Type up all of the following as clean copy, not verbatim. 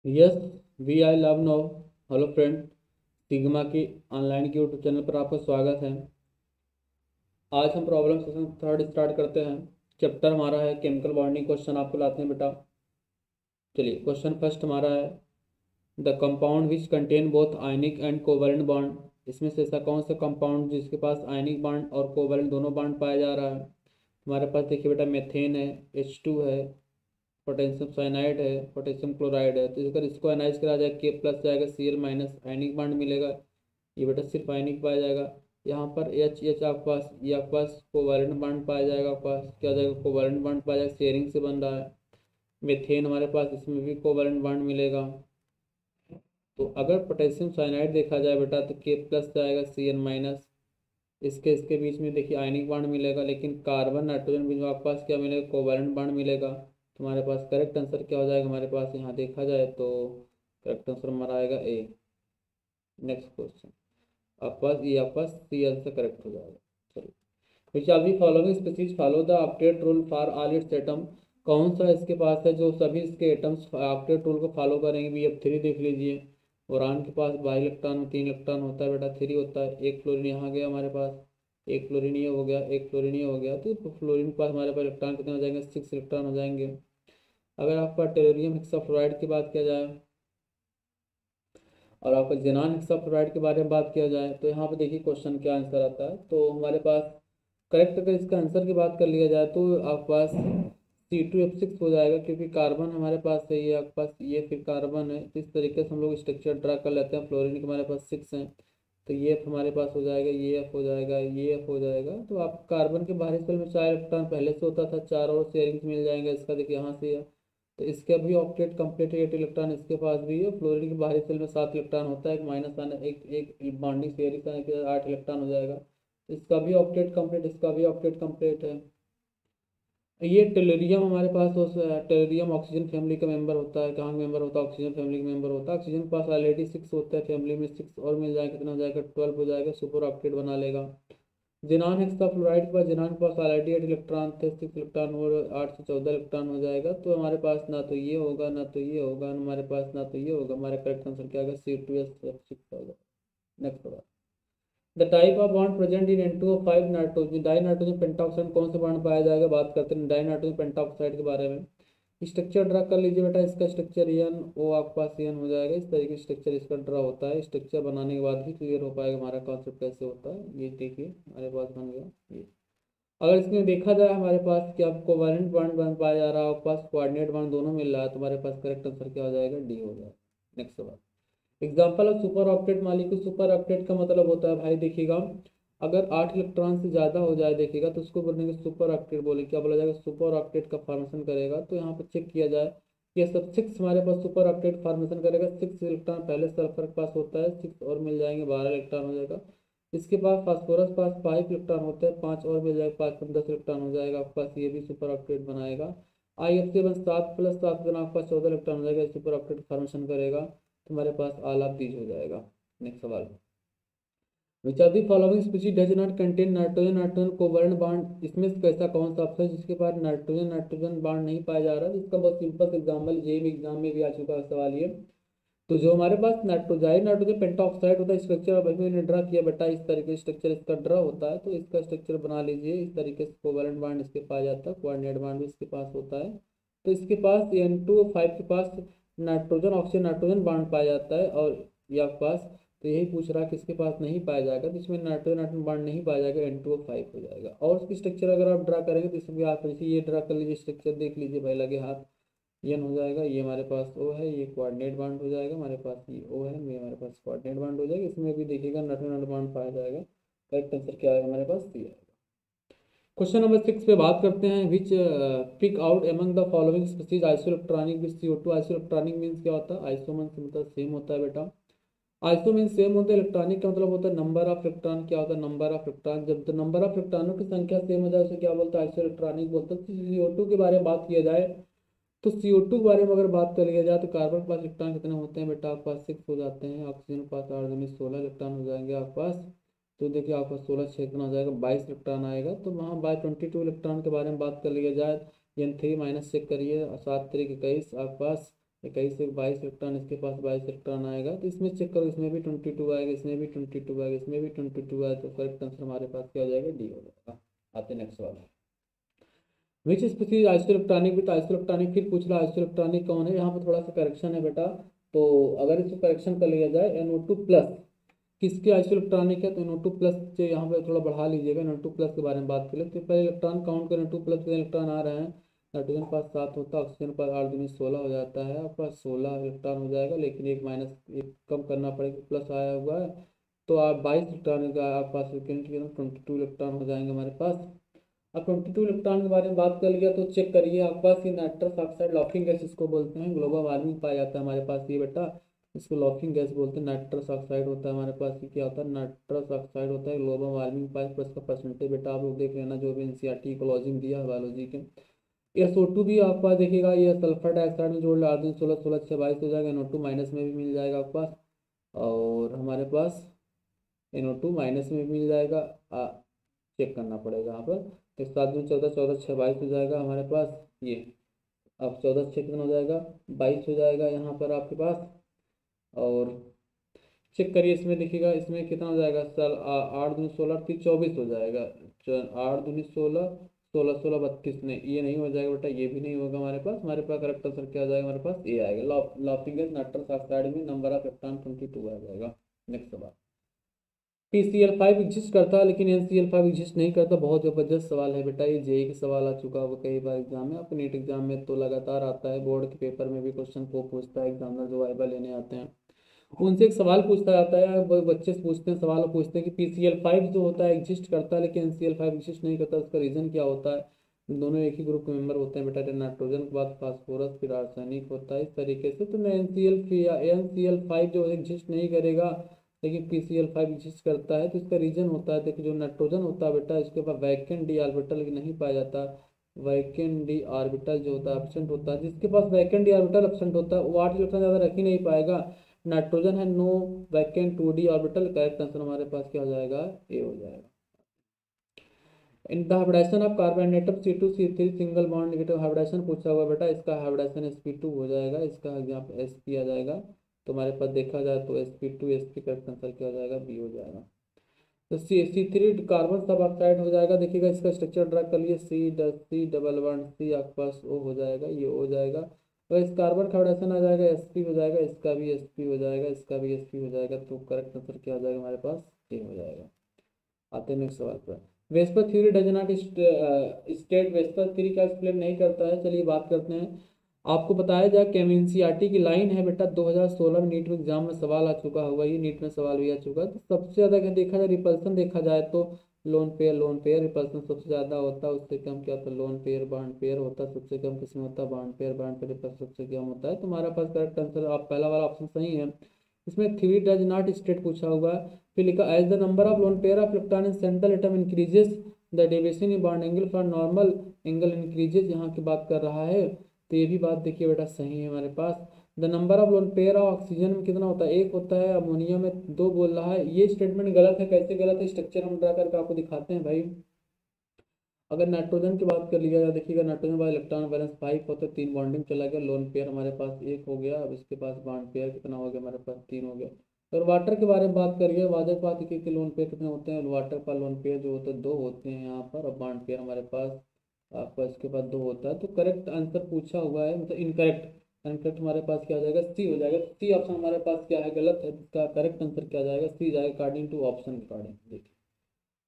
Yes we I love no. Hello friend, Sigma की online के YouTube channel पर आपका स्वागत है। आज हम प्रॉब्लम सेशन थर्ड स्टार्ट करते हैं। चैप्टर हमारा है केमिकल बॉन्डिंग। क्वेश्चन आपको लाते हैं बेटा। चलिए, क्वेश्चन फर्स्ट हमारा है the compound which contain both ionic and covalent bond. इसमें से ऐसा कौन सा कंपाउंड जिसके पास आयनिक बॉन्ड और कोवैलेंट दोनों बॉन्ड पाया जा रहा है। हमारे पास देखिए बेटा, मेथेन है, H2 है, पोटेशियम साइनाइड है, पोटेशियम क्लोराइड है। तो अगर इसको एनालाइज करा जाए, के प्लस जाएगा, Cl माइनस आयनिक बॉन्ड मिलेगा। ये बेटा सिर्फ आयनिक पाया जाएगा। यहाँ पर एच एच आपके पास, ये आपके पास कोवैलेंट बॉन्ड पाया जाएगा। आपके पास क्या हो जाएगा, कोवैलेंट बॉन्ड पाया जाएगा, शेयरिंग से बन रहा है। मेथेन हमारे पास, इसमें भी कोवैलेंट बॉन्ड मिलेगा। तो अगर पोटेशियम साइनाइड देखा जाए बेटा, तो के प्लस जाएगा, Cl माइनस, इसके इसके बीच में देखिए आयनिक बॉन्ड मिलेगा, लेकिन कार्बन नाइट्रोजन बीच में आपके पास क्या मिलेगा, कोवैलेंट बॉन्ड मिलेगा। तो हमारे पास करेक्ट आंसर क्या हो जाएगा, हमारे पास यहाँ देखा जाए तो करेक्ट आंसर हमारा आएगा ए। नेक्स्ट क्वेश्चन आपके पास, ये आपके पास सी आंसर करेक्ट हो जाएगा। चलिए, which are the following species follow the octet rule for all its atom. कौन सा इसके पास है जो सभी इसके एटम्स ऑक्टेट रूल को फॉलो करेंगे। भी अब थ्री देख लीजिए, बोरान के पास 22 इलेक्ट्रॉन 3 इलेक्ट्रॉन होता है बेटा, थ्री होता है। एक फ्लोरीन यहाँ गया हमारे पास, एक फ्लोरीन ये हो गया, एक फ्लोरीन ये हो गया। तो फ्लोरीन के पास हमारे पास इलेक्ट्रॉन कितने हो जाएंगे, 6 इलेक्ट्रॉन हो जाएंगे। अगर आपका टेलोरियम हेक्साफ्लोराइड की बात किया जाए और आपका जेनान हेक्साफ्लोराइड के बारे में बात किया जाए, तो यहाँ पे देखिए क्वेश्चन क्या आंसर आता है। तो हमारे पास करेक्ट, अगर इसका आंसर की बात कर लिया जाए तो आपके पास C2H6 हो जाएगा, क्योंकि कार्बन हमारे पास है, ये आपके पास ये फिर कार्बन है। तो इस तरीके से हम लोग स्ट्रक्चर ड्रा कर लेते हैं। फ्लोरीन के हमारे पास 6 हैं, तो ये F हमारे पास हो जाएगा, ये F हो जाएगा, ये F हो जाएगा। तो आप कार्बन के बाहरी शेल में 4 इलेक्ट्रॉन पहले से होता था, 4 और शेयरिंग मिल जाएंगे। इसका देखिए यहाँ से, तो इसका भी ऑक्टेट कंप्लीट 8 इलेक्ट्रॉन इसके पास भी है। फ्लोरीन के बाहरी सेल में 7 इलेक्ट्रॉन होता है, एक माइनस आने, एक बॉन्डिंग शेयरिंग आने के 8 इलेक्ट्रॉन हो जाएगा। तो इसका भी ऑक्टेट कंप्लीट, इसका भी ऑक्टेट कंप्लीट है। ये टेलोरियम हमारे पास टेलोरियम ऑक्सीजन फैमिली का मेंबर होता है। कहाँ मेंबर होता है, ऑक्सीजन फैमिली का मेंबर होता है। ऑक्सीजन के पास ऑलरेडी 6 होता है, फैमिली में 6 और मिल जाएगा, कितना हो जाएगा, 12 हो जाएगा, सुपर ऑक्टेट बना लेगा। जिनान हेक्साफ्लोराइड के पास, जिनान के पास ऑलरेडी 8 इलेक्ट्रॉन थे, 6 इलेक्ट्रॉन और 8 से 14 इलेक्ट्रॉन हो जाएगा। तो हमारे पास ना तो ये होगा, ना तो ये होगा, हमारे पास ना तो ये होगा। हमारा करेक्ट आंसर क्या होगा, C2H6 होगा। नेक्स्ट होगा the type of bond present in N2O5 nitrogen die nitrogen pentoxide. कौन से बॉन्ड पाया जाएगा, बात करते हैं डाई नाइट्रोजन पेंटॉक्साइड के बारे में। स्ट्रक्चर ड्रा कर लीजिए बेटा। इसका स्ट्रक्चर NO आपके पास n हो जाएगा। इस तरीके से स्ट्रक्चर इसका ड्रा होता है। स्ट्रक्चर बनाने के बाद ही क्लियर हो पाएगा हमारा कॉन्सेप्ट कैसे होता है। ये देखिए हमारे पास बन गया ये। अगर इसमें देखा जाए हमारे पास कि आपको कोवैलेंट बॉन्ड बन पाया जा रहा है, आपके पास कोऑर्डिनेट बॉन्ड दोनों मिल रहा है, तो हमारे पास करेक्ट आंसर क्या हो जाएगा, डी हो जाएगा। नेक्स्ट सवाल, example of super octet molecule. Super octet का मतलब होता है भाई देखिएगा, अगर 8 इलेक्ट्रॉन से ज़्यादा हो जाए देखिएगा, तो उसको बोलेंगे सुपर ऑक्टेट। बोले क्या बोला जाएगा, सुपर ऑक्टेट का फॉर्मेशन करेगा। तो यहाँ पर चेक किया जाए, ये सब 6 हमारे पास सुपर ऑक्टेट फॉर्मेशन करेगा। 6 इलेक्ट्रॉन पहले सल्फर के पास होता है, 6 और मिल जाएंगे, 12 इलेक्ट्रॉन हो जाएगा। इसके पास फास्फोरस पास 5 इलेक्ट्रॉन होते हैं, 5 और मिल जाएगा, 5 10 इलेक्ट्रॉन हो जाएगा आपके पास। ये भी सुपर ऑक्टेट बनाएगा। IF7 7 + 7 देना, आपके पास 14 इलेक्ट्रॉन हो जाएगा, सुपर ऑक्टेट फॉर्मेशन करेगा। तुम्हारे पास ऑल ऑफ दीज हो जाएगा। नेक्स्ट सवाल, which are the following species does not contain nitrogen nitrogen covalent bond. इसमें से कैसा कौन सा ऑप्शन है जिसके पास नाइट्रोजन नाइट्रोजन बॉन्ड नहीं पाया जा रहा है। इसका बहुत सिंपल एग्जाम्पल जेईई एग्जाम में भी आ चुका है सवाल ये। तो जो हमारे पास नाइट्रोजाइड नाइट्रोजन पेंटॉक्साइड होता है, स्ट्रक्चर अभी मैंने ड्रा किया बेटा, इस तरीके से स्ट्रक्चर इसका ड्रा होता है। तो इसका स्ट्रक्चर बना लीजिए। इस तरीके से कोवैलेंट बॉन्ड इसके पास जाता है, कोऑर्डिनेट बॉन्ड भी इसके पास होता है। तो इसके पास N2O5 के पास नाइट्रोजन ऑक्सीजन नाइट्रोजन बॉन्ड पाया जाता है, और ये आपके पास, तो यही पूछ रहा है किसके पास नहीं पाया जाएगा, तो इसमें नाइट्रोजन नाइट्रोजन बॉन्ड नहीं पाया जाएगा, N2O5 हो जाएगा। और उसकी स्ट्रक्चर अगर आप ड्रा करेंगे तो इसमें आप जैसे ये ड्रा कर लीजिए, स्ट्रक्चर देख लीजिए भाई लगे हाथ, एन हो जाएगा, ये हमारे पास ओ है, ये कोऑर्डिनेट बॉन्ड हो जाएगा हमारे पास, ये ओ है, ये हमारे पास कोऑर्डिनेट बॉन्ड हो जाएगा। इसमें भी देखिएगा नाइट्रोजन बॉन्ड पाया जाएगा। करेक्ट आंसर क्या आएगा हमारे पास, सी आएगा। क्वेश्चन नंबर 6 पे बात करते हैं, which pick out among the following species isoelectronic with CO2। Isoelectronic means क्या होता है, आइसोमन से मतलब सेम होता है बेटा। आइसो मीन सेम होता है, इलेक्ट्रॉनिक का मतलब होता है नंबर ऑफ इलेक्ट्रॉन। क्या होता है, नंबर ऑफ इलेक्ट्रॉन। जब तो नंबर ऑफ इलेक्ट्रॉनों की संख्या सेम हो जाए उसे क्या बोलता है, आइसो इलेक्ट्रॉनिक बोलते हैं। CO2 के बारे में बात किया जाए, तो CO2 के बारे में अगर बात कर लिया जाए, तो कार्बन के पास इलेक्ट्रॉन कितने होते हैं बेटा, आपके पास 6 हो जाते हैं। ऑक्सीजन के पास 8 में 16 इलेक्ट्रॉन हो जाएंगे आपके पास। तो देखिए आपके पास 16 6 कितना हो जाएगा, 22 इलेक्ट्रॉन आएगा। तो वहाँ बाई 22 इलेक्ट्रॉन के बारे में बात कर लिया जाए, N3 माइनस चेक करिए, 7 3 21 आपके पास 21 से 22 इलेक्ट्रॉन, इसके पास 22 इलेक्ट्रॉन आएगा। तो इसमें चेक करो, इसमें भी 22 आएगा, इसमें भी 22 आएगा, इसमें भी 22 आएगा। तो करेक्ट आंसर हमारे पास क्या हो जाएगा, डी हो जाएगा। आते नेक्स्ट सवाल। Which species isoelectronic with isoelectronic, फिर पूछ रहा आइसोइलेक्ट्रॉनिक कौन है। यहाँ पर थोड़ा सा करेक्शन है बेटा, तो अगर इसको करेक्शन कर लिया जाए NO2 प्लस किसके आइसोइलेक्ट्रॉनिक है, तो NO2 प्लस से यहाँ पे थोड़ा बढ़ा लीजिएगा। NO2 प्लस के बारे में बात करें तो पहले इलेक्ट्रॉन काउंट करें, NO2 प्लस के इलेक्ट्रॉन आ रहे हैं। नाइट्रोजन पास 7 होता है, ऑक्सीजन पास 8 दूनी 16 हो जाता है, आपके पास 16 इलेक्ट्रॉन हो जाएगा। लेकिन एक माइनस एक कम करना पड़ेगा, प्लस आया हुआ है, तो आप 22 इलेक्ट्रॉन का आपके पास 22 इलेक्ट्रॉन हो जाएंगे हमारे पास। अब 22 इलेक्ट्रॉन के बारे में बात कर लिया, तो चेक करिए आपके पास ये नाइट्रस ऑक्साइड लॉकिंग गैस इसको बोलते हैं, ग्लोबल वार्मिंग पाया जाता है हमारे पास ये बेटा, इसको लॉकिंग गैस बोलते हैं। नाइट्रस ऑक्साइड होता है हमारे पास, ये क्या होता है, नाइट्रस ऑक्साइड होता है, ग्लोबल वार्मिंग पाया। पर इसका परसेंटेज बेटा आप लोग देख लेना, जो भी एनसीईआरटी इकोलॉजी दिया है बायोलॉजी के। SO2 भी आपके पास देखिएगा, ये सल्फर डाइऑक्साइड में जोड़ ला दें, 16 16 6 22 हो जाएगा। NO2 माइनस में भी मिल जाएगा आपके पास, और हमारे पास NO2 माइनस में भी मिल जाएगा। चेक करना पड़ेगा यहाँ पर। तो 7 में 14 14 6 22 हो जाएगा हमारे पास ये। अब 14 6 कितना हो जाएगा, 22 हो जाएगा यहाँ पर आपके पास। और चेक करिए इसमें देखिएगा, इसमें कितना हो जाएगा सर, 8 दूनी 16 3 24 हो जाएगा। 8 दूनी 16 16 16 32 नहीं, ये नहीं हो जाएगा बेटा, ये भी नहीं होगा हमारे पास। हमारे पास करेक्ट आंसर क्या आ जाएगा, हमारे पास ए आएगा। लॉकिंग गैस नाइट्रस ऑक्साइड में नंबर ऑफ इलेक्ट्रॉन 22 आ जाएगा। नेक्स्ट सवाल। PCl5 एग्जिस्ट करता है लेकिन NCl5 एग्जिस्ट नहीं करता। बहुत जबरदस्त सवाल है बेटा, ये जेई का सवाल आ चुका है कई बार एग्जाम में, आपको नीट एग्जाम में तो लगातार आता है, बोर्ड के पेपर में भी क्वेश्चन को पूछता है एग्जामिनर जो वाइवा लेने आते हैं, उनसे एक सवाल पूछता जाता है। बच्चे से पूछते हैं, सवाल पूछते हैं कि PCl5 जो होता है एग्जिस्ट करता है लेकिन NCl5 एग्जिस्ट नहीं करता, उसका रीजन क्या होता है। दोनों एक ही ग्रुप के मेंबर होते हैं बेटा, नाइट्रोजन के बाद फास्फोरस फिर आर्सेनिक होता है, इस तरीके से। तो NCl5 जो एग्जिस्ट नहीं करेगा लेकिन PCl5 एग्जिस्ट करता है, तो इसका रीजन होता है, देखिए जो नाइट्रोजन होता है बेटा, इसके पास वैकेंट डी ऑर्बिटल नहीं पाया जाता। वैकेंट डी ऑर्बिटल जो होता है एब्सेंट होता है, जिसके पास वैकेंट डी ऑर्बिटल एब्सेंट होता है वो 8 इलेक्ट्रॉन ज़्यादा रख ही नहीं पाएगा। नाइट्रोजन है no vacant 2d orbital, correct answer हमारे पास क्या हो जाएगा, ए हो जाएगा। In the hybridization of carbon atom C2C3 single bond negative hybridization पूछा हुआ बेटा, इसका हाइब्रिडाइजेशन sp2 हो जाएगा, इसका एग्जाम्पल sp आ जाएगा। तो हमारे पास देखा जाए तो sp2 sp करेक्ट आंसर क्या हो जाएगा, बी हो जाएगा। तो C3 कार्बन सब ऑक्साइड हो जाएगा, देखिएगा इसका स्ट्रक्चर ड्रा कर लिए, C डबल बॉन्ड C आपके पास O हो जाएगा, ये हो जाएगा। और इस कार्बन का हाइब्रिडाइजेशन आ जाएगा sp हो जाएगा, इसका भी sp हो जाएगा, इसका भी sp हो जाएगा। तो करेक्ट आंसर क्या हो जाएगा हमारे पास, ए हो जाएगा। आते हैं नेक्स्ट सवाल पर। VSEPR theory does not state, VSEPR theory का एक्सप्लेन नहीं करता है। चलिए बात करते हैं, आपको बताया जाए कि एनसीईआरटी की लाइन है बेटा, 2016 में नीट में एग्जाम में सवाल आ चुका हुआ, ये नीट में सवाल भी आ चुका है। तो सबसे ज़्यादा अगर देखा जाए रिपल्सन देखा जाए तो लोन पेयर रिपल्सन सबसे ज़्यादा होता है, उससे कम क्या होता है लोन पेयर बॉन्ड पेयर होता है, सबसे कम किसमें होता है बॉन्ड पेयर रिपल्सन सबसे कम होता है। तो हमारा पास करेक्ट आंसर आप पहला वाला ऑप्शन सही है। इसमें थ्योरी डज नॉट स्टेट पूछा हुआ है, फिर लिखा as the number of lone pair of electron in central atom increases the deviation in bond angle for normal angle increases, यहाँ की बात कर रहा है। तो ये भी बात देखिए बेटा सही है हमारे पास। The number of lone pair of oxygen में कितना होता है, एक होता है, अमोनिया में 2 बोल रहा है। ये स्टेटमेंट गलत है, कैसे गलत है, स्ट्रक्चर हम ड्रा करके आपको दिखाते हैं भाई। अगर नाइट्रोजन की बात कर लिया जाए, देखिएगा नाइट्रोजन का इलेक्ट्रॉन बैलेंस 5 होता है, 3 बॉन्डिंग चला गया, लोन पेयर हमारे पास 1 हो गया। अब इसके पास बॉन्ड पेयर कितना हो गया हमारे पास, 3 हो गया। और वाटर के बारे में बात करिए, वाटर के पास देखिए कि लोन पेयर कितने होते हैं, वाटर का लोन पेयर जो होता है 2 होते हैं यहाँ पर, और बॉन्ड पेयर हमारे पास आपका इसके पास 2 होता है। तो करेक्ट आंसर पूछा हुआ है, मतलब इनकरेक्ट, इनकरेक्ट हमारे पास क्या आ जाएगा, सी हो जाएगा। सी ऑप्शन हमारे पास क्या है, गलत है, इसका करेक्ट आंसर क्या आ जाएगा, सी जाएगा अकॉर्डिंग टू ऑप्शन अकॉर्डिंग। देखिए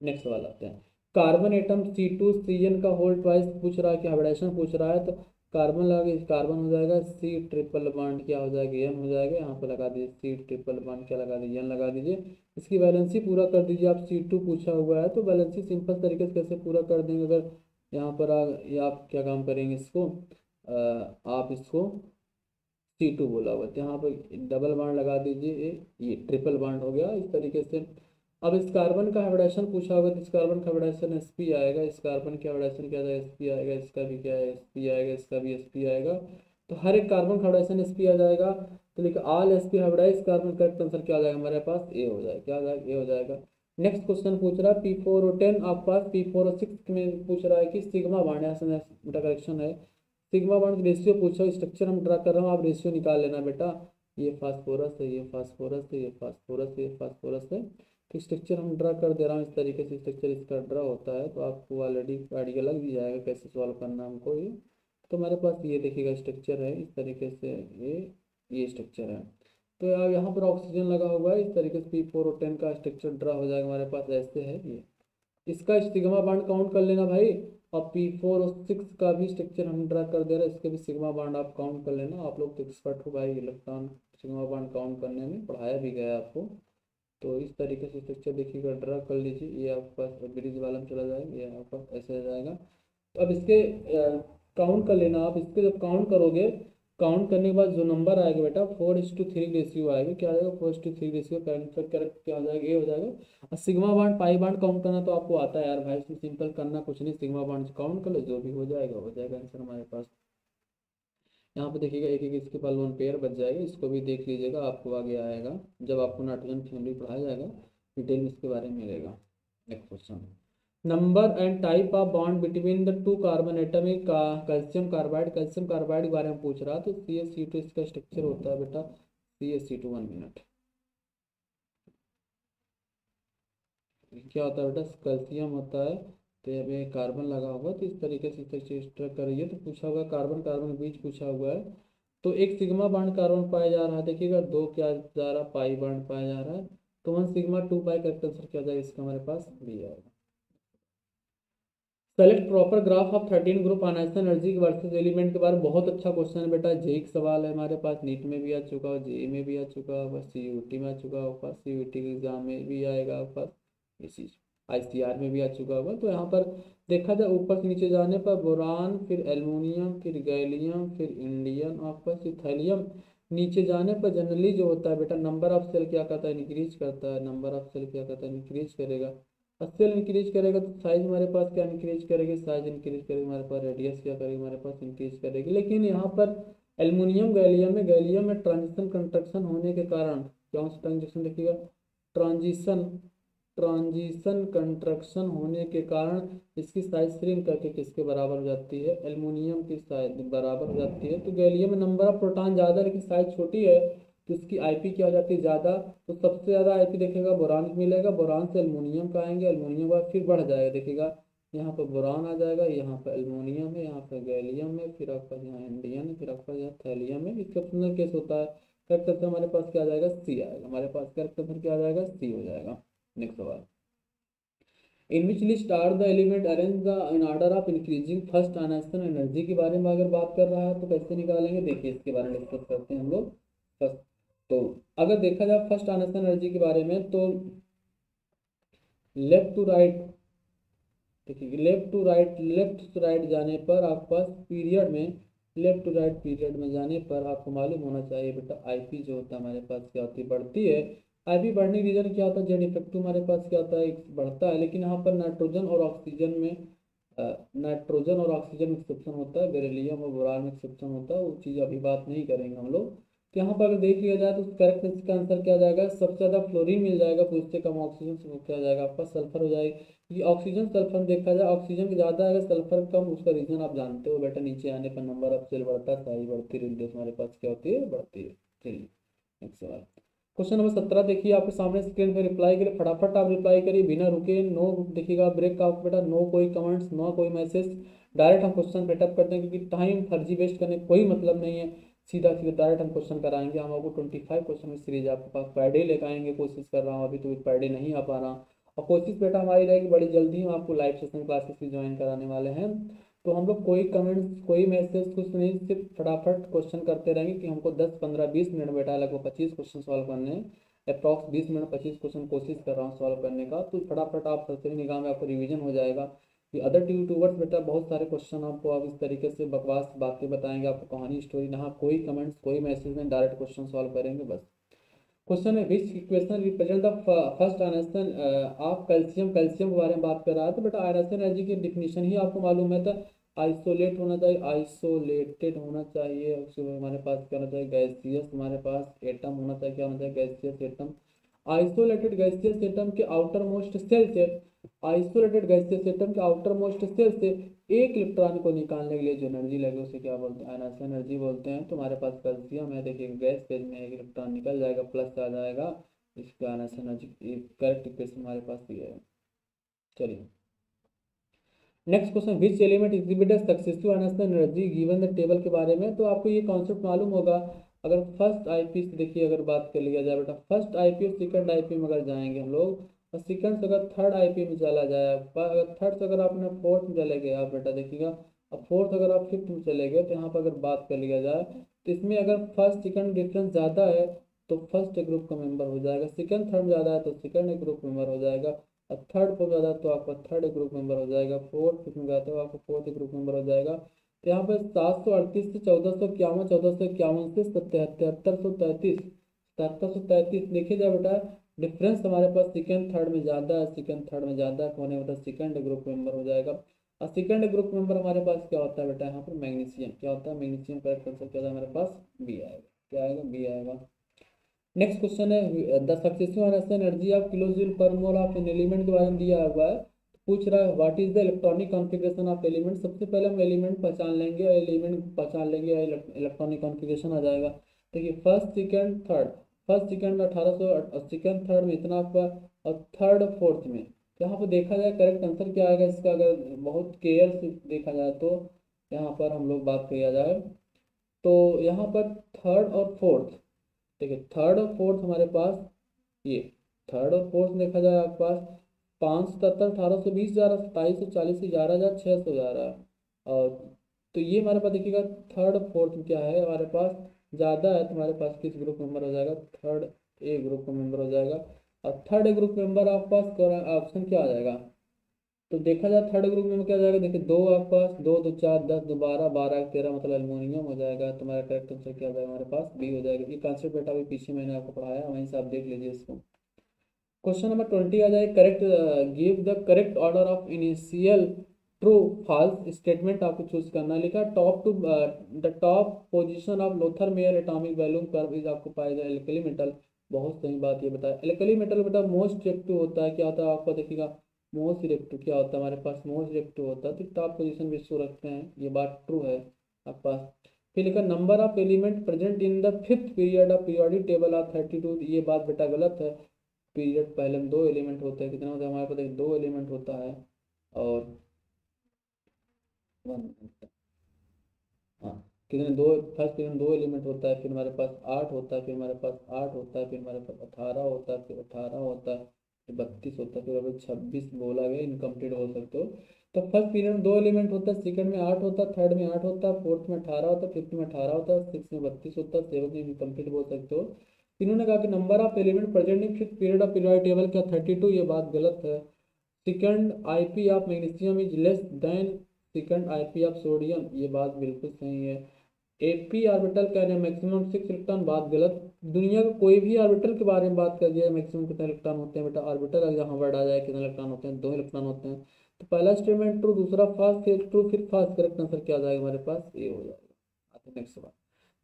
नेक्स्ट सवाल आते हैं। कार्बन एटम C2CN का होल ट्वाइस पूछ रहा है कि हाइब्रिडेशन पूछ रहा है, तो कार्बन लगा कार्बन हो जाएगा, C ट्रिपल बॉन्ड क्या हो जाएगा, N हो जाएगा। यहाँ पर लगा दीजिए C ट्रिपल बॉन्ड क्या लगा दीजिए, N लगा दीजिए। इसकी वैलेंसी पूरा कर दीजिए आप, C2 पूछा हुआ है तो वैलेंसी सिंपल तरीके से कैसे पूरा कर देंगे, अगर यहाँ पर ये आप क्या काम करेंगे इसको, आप इसको C2 बोला हुआ तो यहाँ पर डबल बॉन्ड लगा दीजिए, ये ट्रिपल बॉन्ड हो गया इस तरीके से। अब इस कार्बन का हाइब्रिडेशन पूछा होगा तो इस कार्बन का हाइब्रिडेशन sp आएगा, इस कार्बन का हाइब्रिडेशन क्या आएगा, sp आएगा, इसका भी क्या है sp आएगा, इसका भी sp आएगा। तो हर एक कार्बन का हाइब्रिडेशन sp आ जाएगा। तो लिखा all sp hybridize carbon, correct answer क्या आ जाएगा हमारे पास, ए हो जाएगा, क्या आ जाएगा, ए हो जाएगा। नेक्स्ट क्वेश्चन पूछ रहा है P4O10, आप पास P4O6 में पूछ रहा है कि सिग्मा बॉन्ड, बेटा करेक्शन है, सिग्मा बॉन्ड रेशियो पूछा, स्ट्रक्चर हम ड्रा कर रहा हूँ, आप रेशियो निकाल लेना बेटा। ये फास्फोरस है, ये फास्फोरस है, ये फास्फोरस है, ये फास्फोरस है। तो स्ट्रक्चर हम ड्रा कर दे रहा हूँ, इस तरीके से स्ट्रक्चर इसका ड्रा होता है, तो आपको ऑलरेडी आइडिया लग भी जाएगा कैसे सॉल्व करना हमको ये। तो हमारे पास ये देखिएगा स्ट्रक्चर है इस तरीके से, ये स्ट्रक्चर है। तो यार यहाँ पर ऑक्सीजन लगा हुआ है, इस तरीके से P4O10 का स्ट्रक्चर ड्रा हो जाएगा हमारे पास, ऐसे है ये। इसका सिग्मा बॉन्ड काउंट कर लेना भाई, और P4O6 का भी स्ट्रक्चर हम ड्रा कर दे रहे हैं, इसके भी सिग्मा बॉन्ड आप काउंट कर लेना। आप लोग तो एक्सपर्ट हो भाई इलेक्ट्रॉन सिग्मा बॉन्ड काउंट करने में, पढ़ाया भी गया आपको। तो इस तरीके से स्ट्रक्चर देखिएगा, ड्रा कर लीजिए। ये आपके पास ब्रिज वाला में चला जाएगा, ये आपके पास ऐसे आ जाएगा। तो अब इसके काउंट कर लेना आप। इसके जब काउंट करोगे, काउंट करने के बाद जो नंबर आएगा बेटा 4:3 रेशियो आएगा। क्या आ जाएगा? 4:3 रेशियो का आंसर करेक्ट क्या हो जाएगा? ये हो जाएगा। और sigma bond pi bond count करना तो आपको आता है यार भाई, इसमें सिंपल करना कुछ नहीं, सिग्मा बॉन्ड काउंट कर लो, जो भी हो जाएगा आंसर हमारे पास। यहाँ पे देखिएगा एक एक इसके पास लोन पेयर बच जाएगा, इसको भी देख लीजिएगा, आपको आगे आएगा जब आपको नाइट्रोजन फैमिली पढ़ाया जाएगा, डिटेल में इसके बारे में मिलेगा। Next question, number and type of bond between the two carbon atom का कैल्शियम कार्बाइड, कैल्शियम कार्बाइड के बारे में पूछ रहा, तो CH2 इसका स्ट्रक्चर होता है बेटा, CH2 1 मिनट। क्या होता है बेटा? कैल्शियम होता है, तो यहाँ पे कार्बन लगा हुआ, तो इस तरीके से स्ट्रक्चर करिए। तो पूछा हुआ कार्बन कार्बन के बीच पूछा हुआ है, तो एक सिग्मा बॉन्ड कार्बन पाया जा रहा है, देखिएगा दो क्या जा रहा है, पाई बॉन्ड पाया जा रहा है। तो 1 सिग्मा 2 पाई का आंसर क्या जाएगा इसका हमारे पास? बी आएगा। Select proper graph of 13 group ionization energy versus element के बारे में बहुत अच्छा क्वेश्चन है बेटा, जेई का सवाल है हमारे पास, नीट में भी आ चुका हो, जेई में भी आ चुका होगा, CUT में आ चुका होगा, CUT के एग्जाम में भी आएगा आपके पास, इसी ICR में भी आ चुका होगा। तो यहाँ पर देखा जाए ऊपर से नीचे जाने पर बोरान, फिर एल्युमिनियम, फिर गैलियम, फिर इंडियम, आपका थैलियम। नीचे जाने पर जनरली जो होता है बेटा, नंबर ऑफ सेल क्या करता है? इंक्रीज करता है। नंबर ऑफ सेल क्या करता है? इंक्रीज करेगा। सेल इंक्रीज करेगा तो साइज हमारे पास क्या इंक्रीज करेगी? साइज इंक्रीज करेगी हमारे पास, रेडियस क्या करेगी हमारे पास? इंक्रीज करेगी। लेकिन यहाँ पर एल्युमिनियम गैलियम में ट्रांजिशन कंस्ट्रक्शन होने के कारण, कौन सा ट्रांजिशन देखिएगा? ट्रांजिशन ट्रांजिशन कंस्ट्रक्शन होने के कारण इसकी साइज श्रिंक करके किसके बराबर हो जाती है? एल्युमिनियम की साइज बराबर हो जाती है। तो गैलियम में नंबर ऑफ प्रोटॉन ज़्यादा लेकिन साइज छोटी है, तो इसकी IP क्या हो जाती है? ज़्यादा। तो सबसे ज़्यादा IP देखेगा बोरान को मिलेगा, बोरान से एल्युमिनियम का आएंगे, एल्युमिनियम का फिर बढ़ जाएगा, देखिएगा यहाँ पर बोरान आ जाएगा, यहाँ पर एल्युमिनियम है, यहाँ पर गैलियम है, फिर आपका यहाँ इंडियन है, फिर आपका यहाँ थैलियम है। इसका सिंगल केस होता है। करेक्ट आंसर हमारे पास क्या आ जाएगा? C आएगा हमारे पास। करेक्ट आंसर क्या आ जाएगा? C हो जाएगा। नेक्स्ट सवाल, in which list are the element arrange the in order of increasing first ionization energy के बारे में अगर बात कर रहा है तो कैसे निकालेंगे? देखिए इसके बारे में डिस्कस करते हैं हम लोग फर्स्ट। तो अगर देखा जाए फर्स्ट आयनाइजेशन एनर्जी के बारे में, तो लेफ्ट टू राइट, देखिए लेफ्ट टू राइट जाने पर आपके पास पीरियड में, लेफ्ट टू राइट पीरियड में जाने पर आपको मालूम होना चाहिए बेटा IP जो होता है हमारे पास क्या होती है? बढ़ती है। IP बढ़ने की रीजन क्या होता है? जेड इफेक्टिव हमारे पास क्या होता है? बढ़ता है। लेकिन यहाँ पर नाइट्रोजन और ऑक्सीजन में एक्सेप्शन होता है, बेरिलियम और बोरान में एक्सेप्शन होता है, वो चीज़ अभी बात नहीं करेंगे हम लोग। तो यहाँ पर अगर देख लिया जाए तो करेक्ट इसका आंसर क्या आ जाएगा? सबसे ज़्यादा फ्लोरीन मिल जाएगा, तो उससे कम ऑक्सीजन से क्या आ जाएगा आपका? सल्फर हो जाएगी। ये ऑक्सीजन सल्फर देखा जाए, ऑक्सीजन ज़्यादा है, सल्फर कम, उसका रीजन आप जानते हो बेटा, नीचे आने पर नंबर ऑफ सेल बढ़ता है, साइज बढ़ती, रेडियस हमारे पास क्या होती है? बढ़ती है। चलिए नेक्स्ट सवाल, क्वेश्चन नंबर 17 देखिए आपके सामने स्क्रीन पे, रिप्लाई के लिए फटाफट आप रिप्लाई करिए बिना रुके, नो देखिएगा ब्रेक का बेटा, नो कोई कमेंट्स, नो कोई मैसेज, डायरेक्ट हम क्वेश्चन पेटअप करते हैं, क्योंकि टाइम फर्जी वेस्ट करने कोई मतलब नहीं है, सीधा सीधा डायरेक्ट हम क्वेश्चन कराएंगे। हम आपको 25 क्वेश्चन की सीरीज आपके पास पर डे लेकर आएंगे, कोशिश कर रहा हूँ, अभी तो पर डे नहीं आ पा रहा, और कोशिश बेटा हमारी रहेगी बड़ी जल्दी हम आपको लाइव सेशन क्लासेस भी ज्वाइन कराने वाले हैं। तो हम लोग कोई कमेंट्स कोई मैसेज कुछ नहीं, सिर्फ फटाफट क्वेश्चन करते रहेंगे, कि हमको 10 15 20 मिनट बेटा लगभग 25 क्वेश्चन सॉल्व करने हैं, अप्रॉक्स 20 मिनट 25 क्वेश्चन कोशिश कर रहा हूँ सॉल्व करने का। तो फटाफट आप सरसरी निगाह में आपको रिवीजन हो जाएगा। कि अदर यूट्यूबर्स बेटा बहुत सारे क्वेश्चन आपको अब इस तरीके से बकवास बातें बताएंगे, आपको कहानी स्टोरी, ना कोई कमेंट्स कोई मैसेज नहीं, डायरेक्ट क्वेश्चन सॉल्व करेंगे बस। क्वेश्चन है which equation represent the first ionization of calcium, calcium के बारे में बात कर रहा है। तो बेटा आयनाइजेशन एनर्जी की डिफिनीशन ही आपको मालूम है, तो आइसोलेट होना चाहिए, आइसोलेटेड होना चाहिए, उसके बाद हमारे पास क्या होना चाहिए? गैसियस, हमारे पास एटम होना चाहिए, क्या होना चाहिए? Gaseous atom. Isolated gaseous atom के आउटर मोस्ट सेल से आइसोलेटेड गैसियस सिस्टम के आउटर मोस्ट सेल से एक इलेक्ट्रॉन को निकालने के लिए जो एनर्जी लगे उसे क्या बोलते हैं, आयनर्स एनर्जी बोलते हैं। तुम्हारे पास कैल्शियम है, देखिए गैस फेज में एक इलेक्ट्रॉन निकल जाएगा, प्लस आ जाएगा, इसका आयनर्स एनर्जी करेक्ट इक्वेशन हमारे पास ये है। चलिए next question, which element exhibited successive आयनर्स एनर्जी गिवन द टेबल के बारे में। तो आपको ये कॉन्सेप्ट मालूम होगा। अगर फर्स्ट आईपी से देखिए अगर बात कर लिया जाए बेटा, फर्स्ट आईपी और सेकंड आईपी में अगर जाएंगे हम लोग, और सेकंड से अगर थर्ड आईपी में चला जाए, अगर थर्ड से अगर आपने फोर्थ में चले गए आप बेटा देखिएगा, अब फोर्थ अगर आप फिफ्थ में चले गए, तो यहाँ पर अगर बात कर लिया जाए तो इसमें अगर फर्स्ट सेकंड डिफरेंस ज़्यादा है तो फर्स्ट ग्रुप का मेंबर हो जाएगा, सेकंड थर्ड में ज़्यादा है तो सेकंड ग्रुप मेंबर हो जाएगा, और थर्ड पर ज़्यादा तो आपका थर्ड ग्रुप मेंबर हो जाएगा, फोर्थ फिफ्थ में जाते हो आपको फोर्थ ग्रुप मेंबर हो जाएगा। तो यहाँ पे 738 से 1451, 1451 से 7333, 7333 देखिए जाए बेटा, डिफरेंस हमारे पास सेकंड थर्ड में ज़्यादा है, सेकंड थर्ड में ज़्यादा होने मतलब सेकंड ग्रुप मेंबर हो जाएगा। और सेकंड ग्रुप मेंबर हमारे पास क्या होता है बेटा, यहाँ पर मैग्नीशियम क्या होता है, मैग्नीशियम करेक्ट आंसर क्या होता है हमारे पास, बी आएगा। क्या आएगा, बी आएगा। नेक्स्ट क्वेश्चन है, द सक्सेसिव आयनर्स एनर्जी ऑफ किलोजूल पर मोल ऑफ एन एलिमेंट के बारे में दिया हुआ है। पूछ रहा है what is the electronic configuration of element. सबसे पहले हम एलिमेंट पहचान लेंगे, और एलिमेंट पहचान लेंगे इलेक्ट्रॉनिक कॉन्फ़िगरेशन आ जाएगा। देखिए first second third, first second में 1800, सेकंड थर्ड में इतना आपका, और थर्ड फोर्थ में, तो यहाँ पर देखा जाए करेक्ट आंसर क्या आएगा इसका, अगर बहुत केयर से देखा जाए तो यहाँ पर हम लोग बात किया जाए तो यहाँ पर थर्ड और फोर्थ, देखिए थर्ड और फोर्थ हमारे पास, ये थर्ड और फोर्थ देखा जाए आपके पास 577, 1820, 17, 2740, 11,600 11, और तो ये हमारे पास देखिएगा थर्ड और फोर्थ में क्या है हमारे पास ज़्यादा है, तो हमारे पास किस ग्रुप मेंबर हो जाएगा, थर्ड ए ग्रुप का मेंबर हो जाएगा। और थर्ड ग्रुप मेंबर आपके पास ऑप्शन क्या आ जाएगा, तो देखा जाए थर्ड ग्रुप में क्या हो जाएगा, देखिए दो आपके पास, दो दो चार 10, दो 12, 12 13 मतलब एल्युमिनियम हो जाएगा। तुम्हारा करेक्ट आंसर क्या हो जाएगा हमारे पास, बी हो जाएगा। ये कॉन्सेप्ट बेटा अभी पीछे मैंने आपको पढ़ाया, वहीं से आप देख लीजिए इसको। क्वेश्चन नंबर 20 आ जाए, correct give the correct order of initial true false statement आपको चूज करना। लिखा top to the top position of Lothar Meyer atomic volume curve is आपको पाएगा एल्कली मेटल। बहुत सही बात ये बताया, एल्कली मेटल बेटा मोस्ट रिएक्टिव होता है। क्या होता है आपको देखिएगा, मोस्ट रिएक्टिव क्या होता है हमारे पास, मोस्ट रिएक्टिव होता है, तो टॉप पोजीशन भी शो रखते हैं, ये बात ट्रू है आपके पास। फिर लिखा number of element present in the fifth period of periodic table of 32, ये बात बेटा गलत है। पीरियड पहले में दो एलिमेंट होते हैं, कितना होता है हमारे पास, एक दो एलिमेंट होता है, और वन मिनट, हाँ कितने दो, फर्स्ट पीरियड में दो एलिमेंट होता है, फिर हमारे पास 8 होता है, फिर हमारे पास 8 होता है, फिर हमारे पास 18 होता है, फिर 18 होता है, फिर 32 होता है, फिर अभी 26 बोला गया, इनकम्प्लीट बोल सकते हो। तो फर्स्ट पीरियड में दो एलिमेंट होता है, सेकंड में 8 होता है, थर्ड में 8 होता है, फोर्थ में 18 होता है, फिफ्थ में 18 होता है, सिक्स में 32 होता है, सेवन में इनकम्प्लीट बोल सकते हो। इन्होंने कहा कि number of element present in fifth period of periodic table क्या 32, ये बात गलत है। Second IP of magnesium is less than second IP of sodium, ये बात बिल्कुल सही है। एपी ऑर्बिटल कहने मैक्सिमम 6 इलेक्ट्रॉन, बात गलत। दुनिया का कोई भी ऑर्बिटल के बारे में बात कर दिया मैक्सिमम कितने इलेक्ट्रॉन होते हैं बेटा, ऑर्बिटल जहाँ वर्ड आ जाए कितने इलेक्ट्रॉन होते हैं, 2 इलेक्ट्रॉन होते हैं। तो पहला स्टेटमेंट ट्रू, दूसरा फॉल्स, फिर ट्रू फिर फॉल्स, करेक्ट आंसर क्या आ जाएगा हमारे पास, ए हो जाएगा। नेक्स्ट सवाल,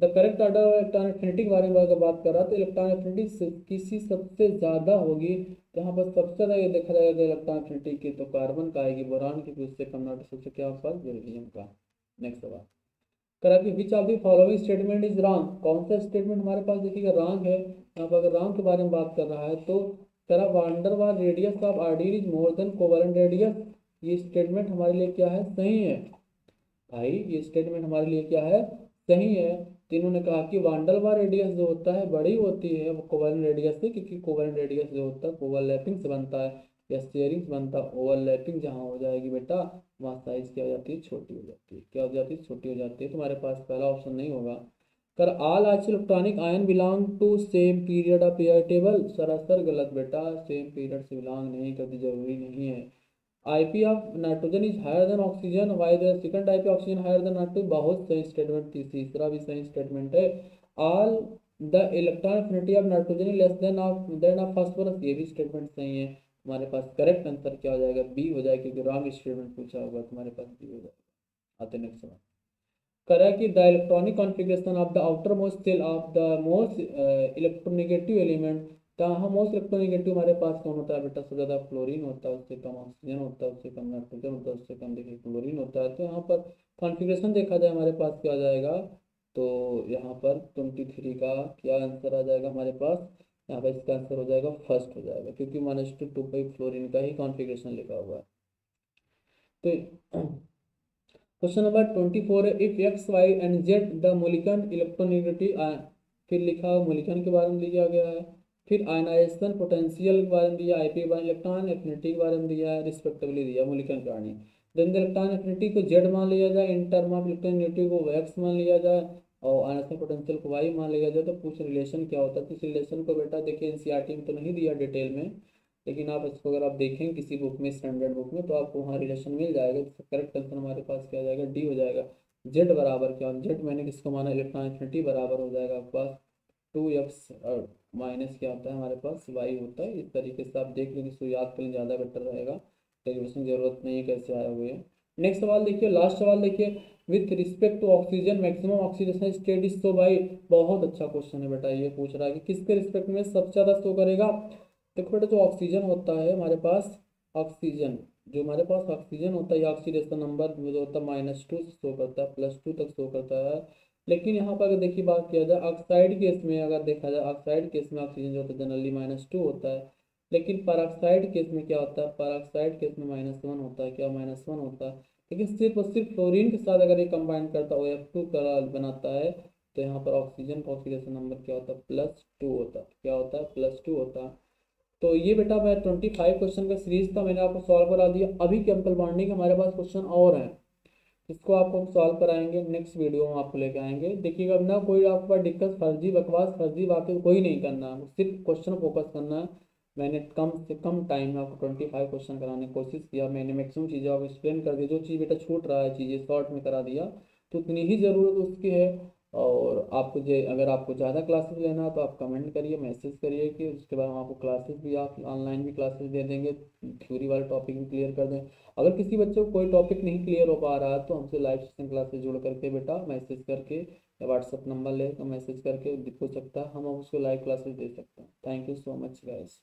the correct order of electron affinity के बारे में अगर बात कर रहा तो इलेक्ट्रॉन एफिनिटी किसी सबसे ज़्यादा होगी, तो यहाँ पर सबसे ज़्यादा ये देखा जाएगा इलेक्ट्रॉन एफिनिटी की, तो कार्बन का आएगी, बोरान की, फिर उससे कम नॉट सबसे क्या पास बेरिलियम का। नेक्स्ट सवाल करा कि which of the following statement is wrong, कौन सा स्टेटमेंट हमारे पास देखिएगा रॉन्ग है। यहाँ पर अगर रॉन्ग के बारे में बात कर रहा है तो करा वांडर वाल रेडियस ऑफ आरडीन is more than covalent radius, ये स्टेटमेंट हमारे लिए क्या है, सही है भाई, ये स्टेटमेंट हमारे लिए क्या है, सही है। तो इन्होंने कहा कि वांडर वाल रेडियस जो होता है बड़ी होती है वो कोवेलेंट रेडियस से, क्योंकि कोवेलेंट रेडियस जो होता है ओवरलैपिंग से बनता है या शेयरिंग से बनता है। ओवरलैपिंग जहाँ हो जाएगी बेटा वहाँ साइज क्या हो जाती है, छोटी हो जाती है, क्या हो जाती है, छोटी हो जाती है। तुम्हारे पास पहला ऑप्शन नहीं होगा। कर all iso electronic ion belong to same period of period table, सरासर गलत बेटा, सेम पीरियड से बिलोंग नहीं करती, जरूरी नहीं है। IP of nitrogen is higher than oxygen, why the second IP oxygen higher than nitrogen, बहुत सही स्टेटमेंट, तीसरा भी सही स्टेटमेंट है। All the electron affinity of nitrogen less than of phosphorus, ये भी स्टेटमेंट सही है। तुम्हारे पास करेक्ट आंसर क्या हो जाएगा, बी हो जाएगा, क्योंकि रॉन्ग स्टेटमेंट पूछा होगा, तुम्हारे पास बी हो जाएगा। आते नेक्स्ट सवाल करा कि the electronic configuration of the outer most shell of the most electronegative element, तो यहाँ मोस्ट इलेक्ट्रोनेगेटिव हमारे पास कौन होता है बेटा, सबसे ज़्यादा फ्लोरीन होता है, उससे कम ऑक्सीजन होता है, उससे कम नाइट्रोजन होता है, उससे कम देखिए क्लोरीन होता है। तो यहाँ पर कॉन्फ़िगरेशन देखा जाए हमारे पास क्या आ जाएगा, तो यहाँ पर 23 का क्या आंसर आ जाएगा हमारे पास, यहाँ पर इसका आंसर हो जाएगा फर्स्ट हो जाएगा, क्योंकि -2 फ्लोरीन का ही कॉन्फ़िगरेशन लिखा हुआ है। तो क्वेश्चन नंबर 24 है, if X Y and Z the Mulliken electronegative, फिर लिखा मोलिकन के बारे में दिया गया है, फिर आयनाइजेशन पोटेंशियल के बारे में दिया, आईपी के बारे में, इलेक्ट्रॉन एफिनिटी के बारे में दिया है, रिस्पेक्टिवली दिया मोलिकन प्राणी। देन द इलेक्ट्रॉन एफिनिटी को जेड मान लिया जाए, इन टर्म ऑफ इलेक्ट्रोनेगेटिव को एक्स मान लिया जाए, और आयनाइजेशन पोटेंशियल को वाई मान लिया जाए, तो कुछ रिलेशन क्या होता है। तो इस रिलेशन को बेटा देखिए एनसीईआरटी में तो नहीं दिया डिटेल में, लेकिन आप इसको अगर आप देखें किसी बुक में, स्टैंडर्ड बुक में, तो आपको वहाँ रिलेशन मिल जाएगा। तो करेक्ट आंसर हमारे पास क्या आ जाएगा, डी हो जाएगा। जेड बराबर क्या, जेड मैंने किसको माना, इलेक्ट्रॉन एफिनिटी बराबर हो जाएगा आपके पास 2x और माइनस क्या होता है हमारे पास y होता है। इस तरीके से आप देख लीजिए, इसको याद करना ज़्यादा बेटर रहेगा, डेरिवेशन की जरूरत नहीं है कैसे आए हुए हैं। नेक्स्ट सवाल देखिए, लास्ट सवाल देखिए, with respect to oxygen maximum oxidation state is, तो भाई बहुत अच्छा क्वेश्चन है बेटा। ये पूछ रहा है कि किसके रिस्पेक्ट में सबसे ज़्यादा शो करेगा। देखो बेटा, जो ऑक्सीजन होता है हमारे पास, ऑक्सीजन जो हमारे पास ऑक्सीजन होता है, ऑक्सीडेशन नंबर जो होता है -2 से शो करता है, +2 तक शो करता है। लेकिन यहाँ पर अगर देखिए बात किया जाए ऑक्साइड केस में, अगर देखा जाए ऑक्साइड केस में ऑक्सीजन जो होता है जनरली -2 होता है, लेकिन परऑक्साइड केस में क्या होता है, परऑक्साइड केस में -1 होता है। क्या -1 होता है। लेकिन सिर्फ और सिर्फ फ्लोरीन के साथ अगर ये कंबाइन करता है, OF2 का बनाता है, तो यहाँ पर ऑक्सीजन का ऑक्सीडेशन नंबर क्या होता है, +2 होता है। क्या होता है, +2 होता है। तो ये बेटा मैं 25 क्वेश्चन का सीरीज था, मैंने आपको सॉल्व करा दिया। अभी केमिकल बॉन्डिंग हमारे पास क्वेश्चन और हैं, इसको आपको हम सॉल्व कराएंगे, नेक्स्ट वीडियो में आपको लेके आएंगे। देखिएगा अब ना कोई आपके पास दिक्कत, फर्जी बकवास फर्जी बातें कोई नहीं करना है, सिर्फ क्वेश्चन फोकस करना है। मैंने कम से कम टाइम में आपको 25 क्वेश्चन कराने की कोशिश किया, मैंने मैक्सिमम चीज़ें आपको एक्सप्लेन कर दी। जो चीज़ बेटा छूट रहा है चीज़ें शॉर्ट में करा दिया, तो उतनी ही ज़रूरत उसकी है। और आपको जो अगर आपको ज़्यादा क्लासेस लेना है तो आप कमेंट करिए, मैसेज करिए, कि उसके बाद हम आपको क्लासेस भी, आप ऑनलाइन भी क्लासेस दे देंगे, थ्योरी वाले टॉपिक भी क्लियर कर दें। अगर किसी बच्चे को कोई टॉपिक नहीं क्लियर हो पा रहा है, तो हमसे लाइव सेशन क्लास से जुड़ करके बेटा मैसेज करके या व्हाट्सअप नंबर ले मैसेज करके पूछ सकता है, हम उसको लाइव क्लासेस दे सकते हैं। Thank you so much guys.